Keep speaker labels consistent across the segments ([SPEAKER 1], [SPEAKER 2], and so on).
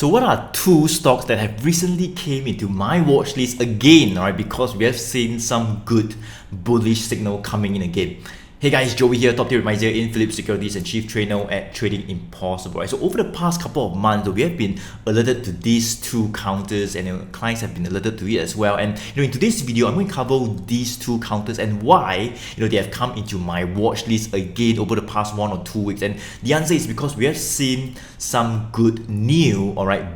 [SPEAKER 1] So what are two stocks that have recently came into my watch list again, alright, because we have seen some good bullish signal coming in again. Hey guys, Joey here, top tier remisier in Phillip Securities and chief trainer at Trading Impossible. Right? So over the past couple of months, we have been alerted to these two counters, and clients have been alerted to it as well. And in today's video, I'm going to cover these two counters and why they have come into my watch list again over the past 1 or 2 weeks. And the answer is because we have seen some good new,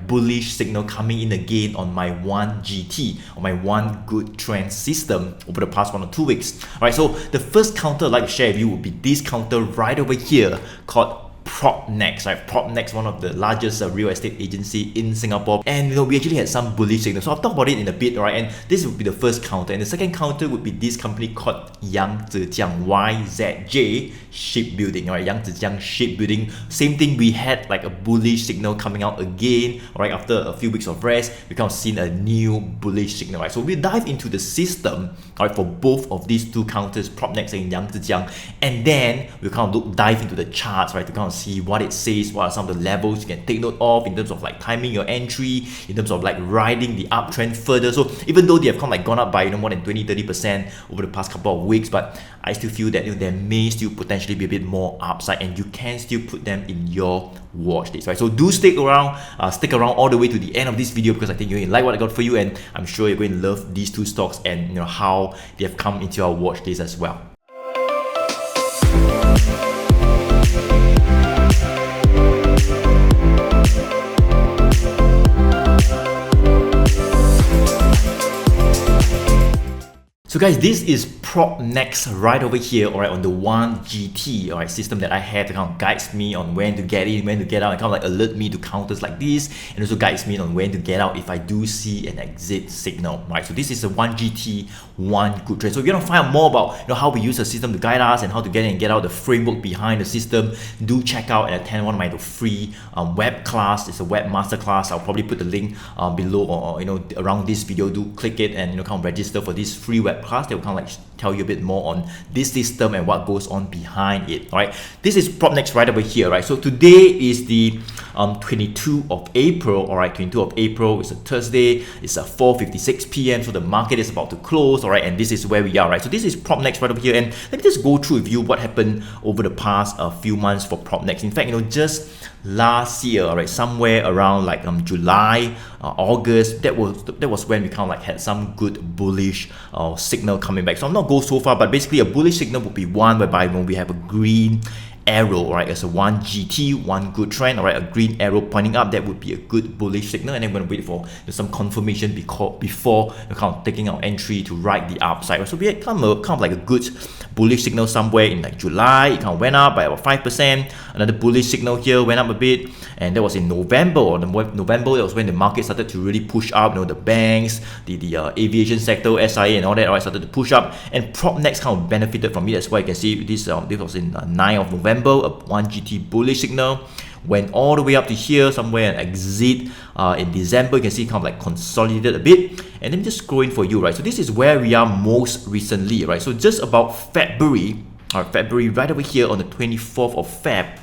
[SPEAKER 1] bullish signal coming in again on my 1GT, on my one good trend system over the past 1 or 2 weeks. Alright, so the first counter I'd like to share with you would be this counter right over here called Propnext, right? Propnext, one of the largest real estate agency in Singapore, and we actually had some bullish signals. So I'll talk about it in a bit, right? And this would be the first counter, and the second counter would be this company called Yangziang, YZJ Shipbuilding, right? Yangziang Shipbuilding, same thing. We had like a bullish signal coming out again, right? After a few weeks of rest, we kind of seen a new bullish signal, right? So we dive into the system, right, for both of these two counters, Propnext and Yangziang, and then we kind of dive into the charts, right, to kind of see what it says, what are some of the levels you can take note of in terms of like timing your entry, in terms of like riding the uptrend further. So even though they have kind of like gone up by more than 20-30% over the past couple of weeks, but I still feel that there may still potentially be a bit more upside, and you can still put them in your watch list, right? So do stick around all the way to the end of this video, because I think you're going to like what I got for you, and I'm sure you're going to love these two stocks and how they have come into our watch list as well. So guys, this is Propnext right over here, alright, on the 1GT, alright, system that I have that kind of guides me on when to get in, when to get out, and kind of like alert me to counters like this, and also guides me on when to get out if I do see an exit signal, right? So this is a 1GT, one good trade. So if you want to find out more about how we use the system to guide us and how to get in and get out, the framework behind the system, do check out and attend one of my free web class. It's a web master class. I'll probably put the link below or around this video. Do click it and kind of register for this free web class that will kind of like tell you a bit more on this system and what goes on behind it. All right, this is Propnext right over here, right? So today is the 22 of April. All right, 22 of April. It's a Thursday. It's 4:56 p.m. So the market is about to close. All right, and this is where we are, right? So this is Propnext right over here, and let me just go through with you what happened over the past few months for Propnext. In fact, just last year, all right, somewhere around like July, August, that was when we kind of like had some good bullish signal coming back. So I'm not go so far, but basically a bullish signal would be one whereby when we have a green arrow, right, as a 1GT, one good trend, all right, a green arrow pointing up, that would be a good bullish signal, and then we're going to wait for some confirmation before kind of taking our entry to ride the upside. So we had kind of like a good bullish signal somewhere in like July. It kind of went up by about 5%. Another bullish signal here went up a bit, and that was in November. Or November, that was when the market started to really push up. The banks, the aviation sector, SIA, and all that, all right, started to push up, and Propnext kind of benefited from it. That's why you can see this was in 9 of November. A 1GT bullish signal went all the way up to here somewhere and exit in December. You can see kind of like consolidated a bit, and then just scrolling for you, right? So this is where we are most recently, right? So just about February right over here on the 24th of Feb,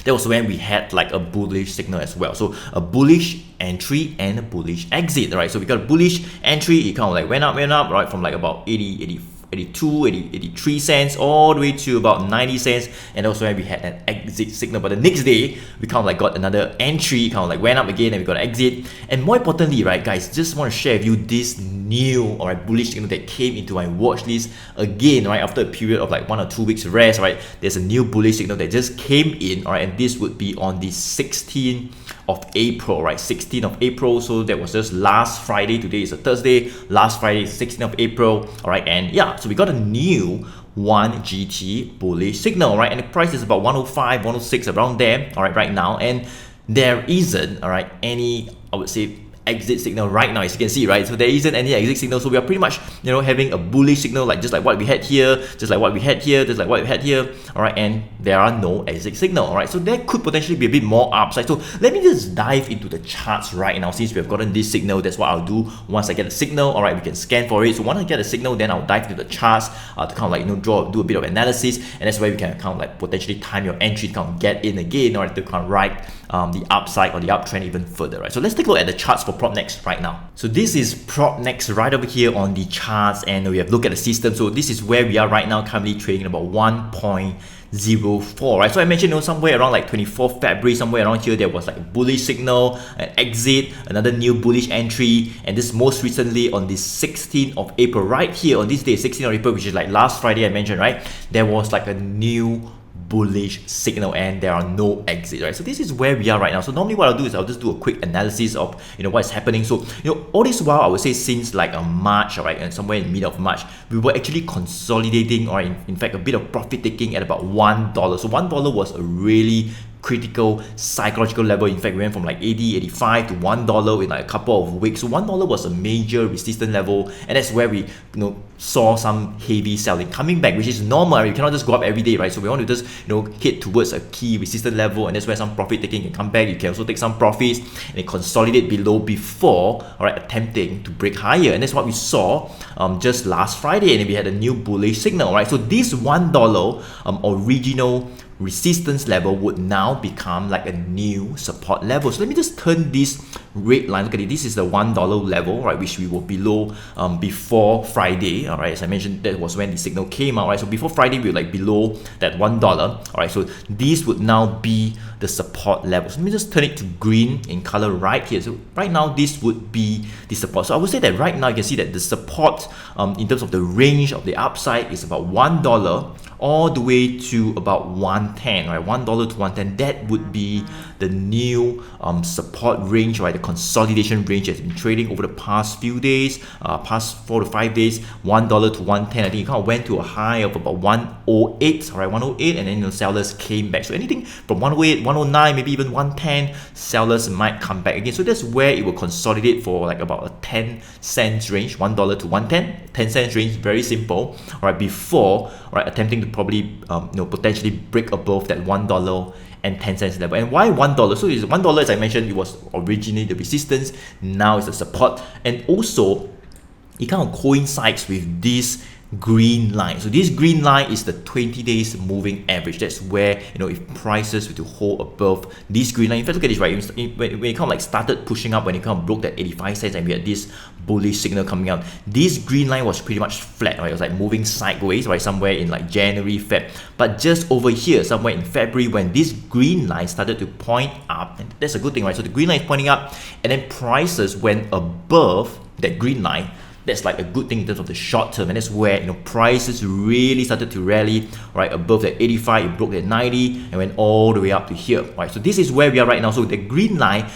[SPEAKER 1] that was when we had like a bullish signal as well. So a bullish entry and a bullish exit, right? So we got a bullish entry, it kind of like went up, right, from like about 83 cents all the way to about 90 cents, and also when we had an exit signal. But the next day we kind of like got another entry, kind of like went up again, and we got an exit. And more importantly, right guys, just want to share with you this new bullish signal that came into my watch list again, right, after a period of like 1 or 2 weeks rest, right? There's a new bullish signal that just came in, all right, and this would be on the 16th of April, right? 16th of April. So that was just last Friday. Today is a Thursday. Last Friday, 16th of April. All right, and yeah, so we got a new 1GT bullish signal, right? And the price is about 105, 106 around there, all right, right now. And there isn't, all right, any, I would say, exit signal right now, as you can see, right? So there isn't any exit signal, so we are pretty much, you know, having a bullish signal, like just like what we had here, just like what we had here, just like what we had here, all right, and there are no exit signal, all right? So there could potentially be a bit more upside. So let me just dive into the charts right now. Since we have gotten this signal, that's what I'll do. Once I get a signal, all right, we can scan for it. So once I get a signal, then I'll dive into the charts to kind of like, you know, do a bit of analysis, and that's where we can kind of like potentially time your entry to kind of get in again, or to kind of ride the upside or the uptrend even further, right? So let's take a look at the charts for Propnext right now. So this is Propnext right over here on the charts, and we have looked at the system. So this is where we are right now, currently trading about 1.04, right? So I mentioned, you know, somewhere around like 24th February, somewhere around here, there was like a bullish signal, an exit, another new bullish entry, and this most recently on the 16th of April, right here on this day, 16th of April, which is like last Friday I mentioned, right? There was like a new bullish signal and there are no exits, right? So this is where we are right now. So normally what I'll do is I'll just do a quick analysis of, you know, what's happening. So, you know, all this while I would say since like March, all right, and somewhere in the middle of March, we were actually consolidating, or in fact a bit of profit taking at about $1. So $1 was a really critical psychological level. In fact, we went from like 80, 85 to $1 in like a couple of weeks. So $1 was a major resistance level, and that's where we, you know, saw some heavy selling coming back, which is normal. You cannot just go up every day, right? So we want to just, you know, head towards a key resistance level, and that's where some profit taking can come back. You can also take some profits and consolidate below before, all right, attempting to break higher, and that's what we saw just last Friday, and then we had a new bullish signal, right? So this $1 original resistance level would now become like a new support level. So let me just turn this red line, look at it, this is the $1 level, right, which we were below before Friday, all right? As I mentioned, that was when the signal came out, right? So before Friday, we were like below that $1, all right? So this would now be the support level. So let me just turn it to green in color right here. So right now, this would be the support. So I would say that right now, you can see that the support in terms of the range of the upside is about $1 all the way to about 110, right? $1 to 110, that would be the new support range, right? The consolidation range has been trading over the past few days, past 4 to 5 days, $1 to 110. I think it kind of went to a high of about 108, all right, 108, and then the sellers came back. So anything from 108, 109, maybe even 110, sellers might come back again. So that's where it will consolidate for like about a 10 cents range, $1 to 110, 10 cents range, very simple, all right, before, all right, attempting to probably you know, potentially break above that $1 and 10 cents level. And why $1? So it's $1, as I mentioned, it was originally the resistance, now it's the support, and also it kind of coincides with this green line. So this green line is the 20 days moving average. That's where, you know, if prices were to hold above this green line, in fact, look at this, right? When it kind of like started pushing up, when it kind of broke that 85 cents and we had this bullish signal coming out, this green line was pretty much flat, right? It was like moving sideways, right? Somewhere in like January, Feb. But just over here, somewhere in February, when this green line started to point up, and that's a good thing, right? So the green line is pointing up, and then prices went above that green line. That's like a good thing in terms of the short term, and that's where, you know, prices really started to rally, right, above that 85, it broke that 90 and went all the way up to here, right? So this is where we are right now. So the green line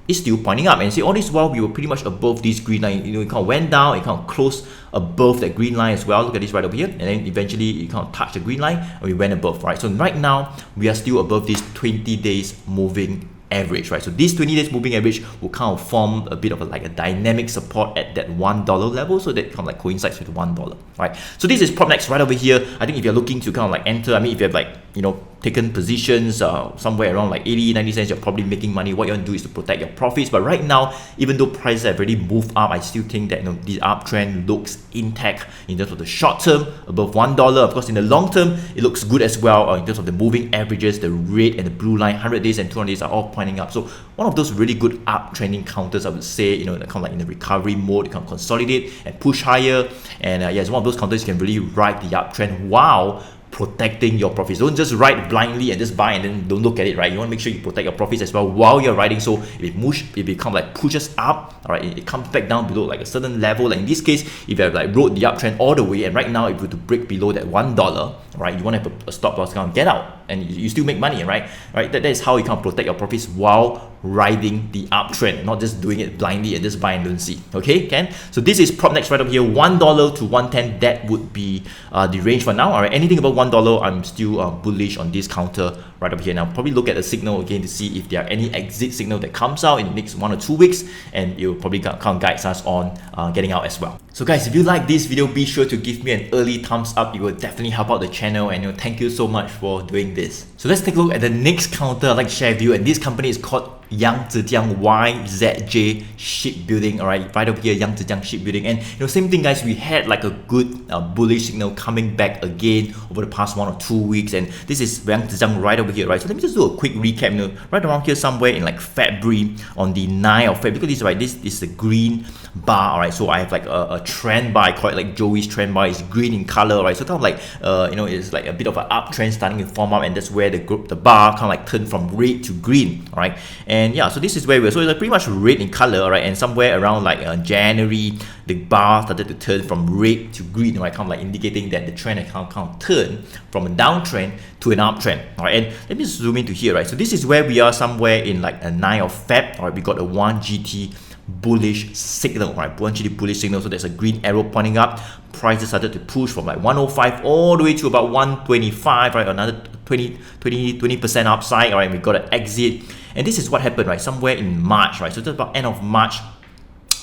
[SPEAKER 1] is still pointing up, and see all this while we were pretty much above this green line. You know, it kind of went down, it kind of closed above that green line as well. Look at this right over here, and then eventually it kind of touched the green line and we went above, right? So right now we are still above this 20 days moving average, right? So this 20 days moving average will kind of form a bit of like a dynamic support at that $1 level, so that kind of like coincides with $1, right? So this is Propnext right over here. I think if you're looking to kind of like enter, I mean, if you have like, you know, taken positions somewhere around like 80, 90 cents, you're probably making money. What you want to do is to protect your profits. But right now, even though prices have already moved up, I still think that, you know, this uptrend looks intact in terms of the short term above $1. Of course, in the long term, it looks good as well in terms of the moving averages. The red and the blue line, 100 days and 200 days are all pointing up. So one of those really good uptrending counters, I would say, you know, kind of like in the recovery mode, you can consolidate and push higher. And yeah, it's one of those counters you can really ride the uptrend while protecting your profits. Don't just ride blindly and just buy and then don't look at it, right? You want to make sure you protect your profits as well while you're riding. So if it becomes like pushes up, all right, it comes back down below like a certain level. Like in this case, if you have like rode the uptrend all the way, and right now if you were to break below that $1, right, you want to have a stop loss, kind of get out, and you still make money, right? That is how you can protect your profits while riding the uptrend, not just doing it blindly and just buy and don't see. Okay, Ken? So this is Propnext right over here, $1 to 110. That would be the range for now. All right, anything above $1, I'm still bullish on this counter right over here. Now, probably look at the signal again to see if there are any exit signal that comes out in the next 1 or 2 weeks, and it will probably kind of guide us on getting out as well. So guys, if you like this video, be sure to give me an early thumbs up. It will definitely help out the channel, and thank you so much for doing this. So let's take a look at the next counter I'd like to share with you, and this company is called Yangziang YZJ Shipbuilding. All right, right over here, Yangziang Shipbuilding. And same thing guys, we had like a good bullish signal coming back again over the past 1 or 2 weeks, and this is Yangziang right over here, right? So let me just do a quick recap. Right around here somewhere in like February, on the 9th of February, because this is the green bar. All right, so I have like a trend bar. I call it like Joey's trend bar. It's green in color, right? So kind of like it's like a bit of an uptrend starting to form up, and that's where the bar kind of like turned from red to green. All right, and yeah, so this is where we're, so it's like pretty much red in color, right? And somewhere around like January, the bar started to turn from red to green, right? Kind of like indicating that the trend had kind of turned from a downtrend to an uptrend. All right, and let me zoom into here, right? So this is where we are somewhere in like a 9th of Feb. All right, we got a 1GT bullish signal, right? 1GT bullish signal. So there's a green arrow pointing up. Prices started to push from like 105 all the way to about 125, right? Another 20% upside. All right, we got an exit, and this is what happened, right? Somewhere in March, right? So just about end of March,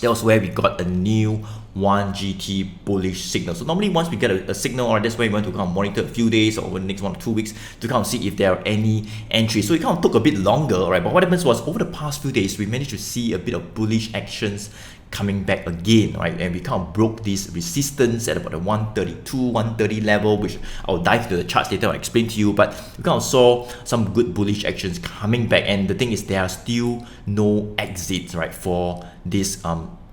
[SPEAKER 1] that was where we got a new 1GT bullish signal. So normally once we get a signal, or that's where we want to kind of monitor a few days or over the next 1 or 2 weeks to kind of see if there are any entries. So it kind of took a bit longer, right? But what happens was over the past few days, we managed to see a bit of bullish actions coming back again, right? And we kind of broke this resistance at about the 132, 130 level, which I'll dive into the charts later, I'll explain to you. But we kind of saw some good bullish actions coming back, and the thing is there are still no exits, right, for this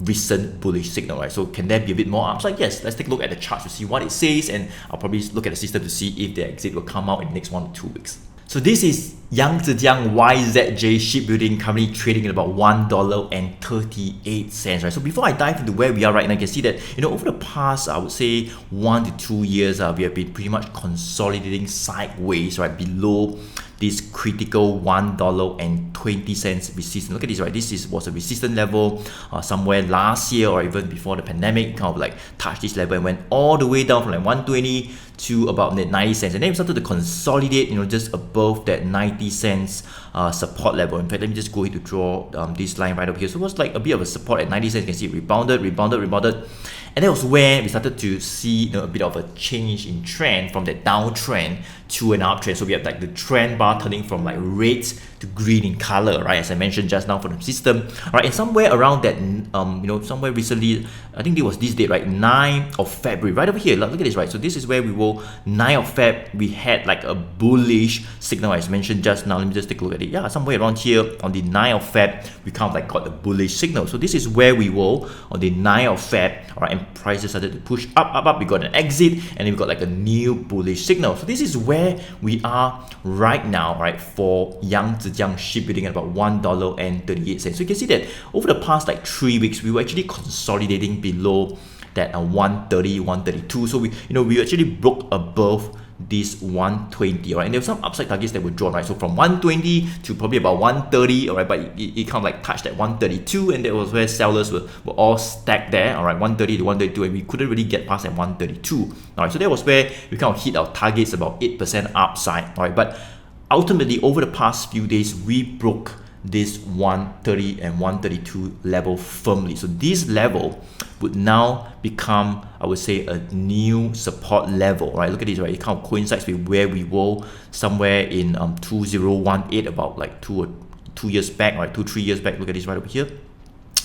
[SPEAKER 1] recent bullish signal, right? So can there be a bit more upside? Yes, let's take a look at the chart to see what it says, and I'll probably look at the system to see if the exit will come out in the next 1 or 2 weeks. So this is Yangziang YZJ Shipbuilding, currently trading at about $1.38, right? So before I dive into where we are right now, you can see that over the past, I would say 1 to 2 years, we have been pretty much consolidating sideways, right, below this critical $1.20 resistance. Look at this, right? This was a resistance level somewhere last year or even before the pandemic. Kind of like touched this level and went all the way down from like 120 to about 90 cents, and then we started to consolidate, just above that 90 cents support level. In fact, let me just go ahead to draw this line right over here. So it was like a bit of a support at 90 cents. You can see it rebounded, and that was where we started to see a bit of a change in trend from that downtrend to an uptrend. So we have like the trend bar turning from like red to green in color, right? As I mentioned just now for the system, right? And somewhere around that, somewhere recently, I think it was this date, right? 9th of February, right over here. Look at this, right? So this is where we were 9th of Feb. We had like a bullish signal, as mentioned just now. Let me just take a look at it. Yeah, somewhere around here on the 9th of Feb, we kind of like got a bullish signal. So this is where we were on the 9th of Feb, all right? And prices started to push up. We got an exit, and then we got like a new bullish signal. So this is where we are right now, right, for Yangziang Shipbuilding at about $1.38. So you can see that over the past like 3 weeks, we were actually consolidating below that 130, 132. So we actually broke above this 120, right? And there were some upside targets that were drawn, right? So from 120 to probably about 130, all right? But it kind of like touched at 132, and that was where sellers were all stacked there, all right? 130 to 132, and we couldn't really get past at 132, all right? So that was where we kind of hit our targets, about 8% upside, all right? But ultimately, over the past few days, we broke this 130 and 132 level firmly. So this level would now become, I would say, a new support level, right? Look at this, right? It kind of coincides with where we were somewhere in 2018, about like 2 years back, right? 2-3 years back. Look at this right over here.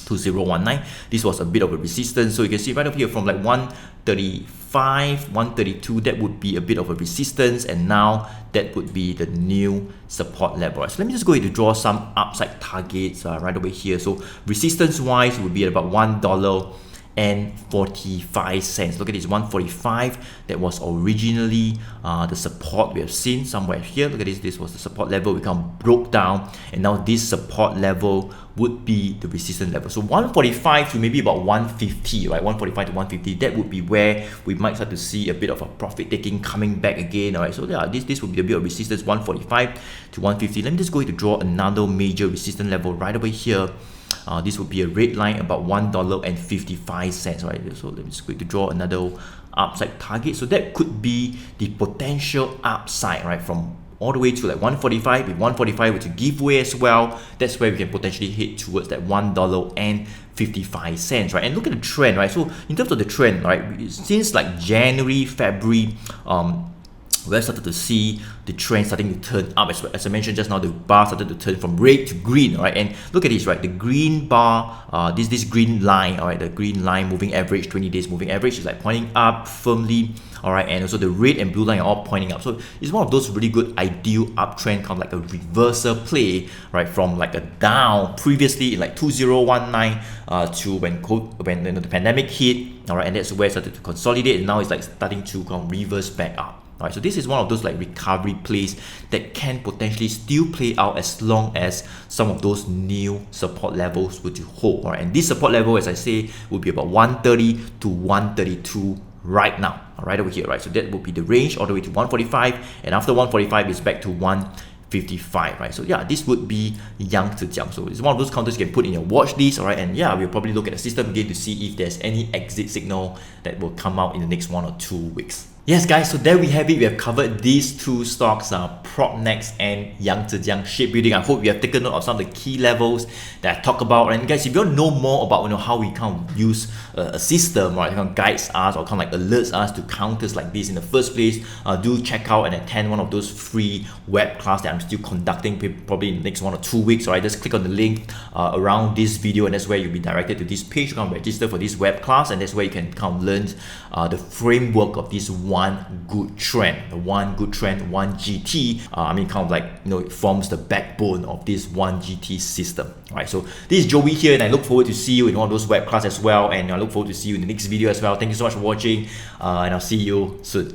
[SPEAKER 1] 2019. This was a bit of a resistance. So you can see right over here from like 135, 132, that would be a bit of a resistance, and now that would be the new support level. Right? So let me just go ahead to draw some upside targets right over here. So resistance wise, it would be at about $1.18. and 45 cents. Look at this, 145. That was originally the support we have seen somewhere here. Look at this. This was the support level. We kind of broke down, and now this support level would be the resistance level. So 145 to maybe about 150, right? 145 to 150. That would be where we might start to see a bit of a profit taking coming back again. All right. So yeah, this would be a bit of resistance, 145 to 150. Let me just go to draw another major resistance level right over here. This would be a red line about $1.55, right? So let me just go to draw another upside target. So that could be the potential upside, right? From all the way to like 145. If 145 were to give way as well, that's where we can potentially head towards that $1.55, right? And look at the trend, right? So in terms of the trend, right, since like January, February, we have started to see the trend starting to turn up. As I mentioned just now, the bar started to turn from red to green, all right? And look at this, right? The green bar, this green line, all right? The green line moving average, 20 days moving average is like pointing up firmly, all right? And also the red and blue line are all pointing up. So it's one of those really good ideal uptrend, kind of like a reversal play, right? From like a down previously in like 2019 to when the pandemic hit, all right? And that's where it started to consolidate, and now it's like starting to kind of reverse back up. Alright, so this is one of those like recovery plays that can potentially still play out as long as some of those new support levels were to hold. Alright, and this support level, as I say, would be about 130 to 132 right now, right over here, right? So that would be the range all the way to 145, and after 145 is back to 155, right? So yeah, this would be Yangziang. So it's one of those counters you can put in your watch list, all right? And yeah, we'll probably look at the system again to see if there's any exit signal that will come out in the next 1 or 2 weeks. Yes guys, so there we have it. We have covered these two stocks, Propnext and Yangziang Shipbuilding. I hope you have taken note of some of the key levels that I talk about. And guys, if you want to know more about how we kind of use a system, right, kind of guides us or kind of like alerts us to counters like this in the first place, do check out and attend one of those free web class that I'm still conducting probably in the next 1 or 2 weeks. Alright, just click on the link around this video, and that's where you'll be directed to this page to kind of register for this web class, and that's where you can kind of learn the framework of this one good trend, the one good trend, one GT. Kind of like, it forms the backbone of this one GT system. All right, so this is Joey here, and I look forward to see you in one of those web classes as well, and I look forward to see you in the next video as well. Thank you so much for watching, and I'll see you soon.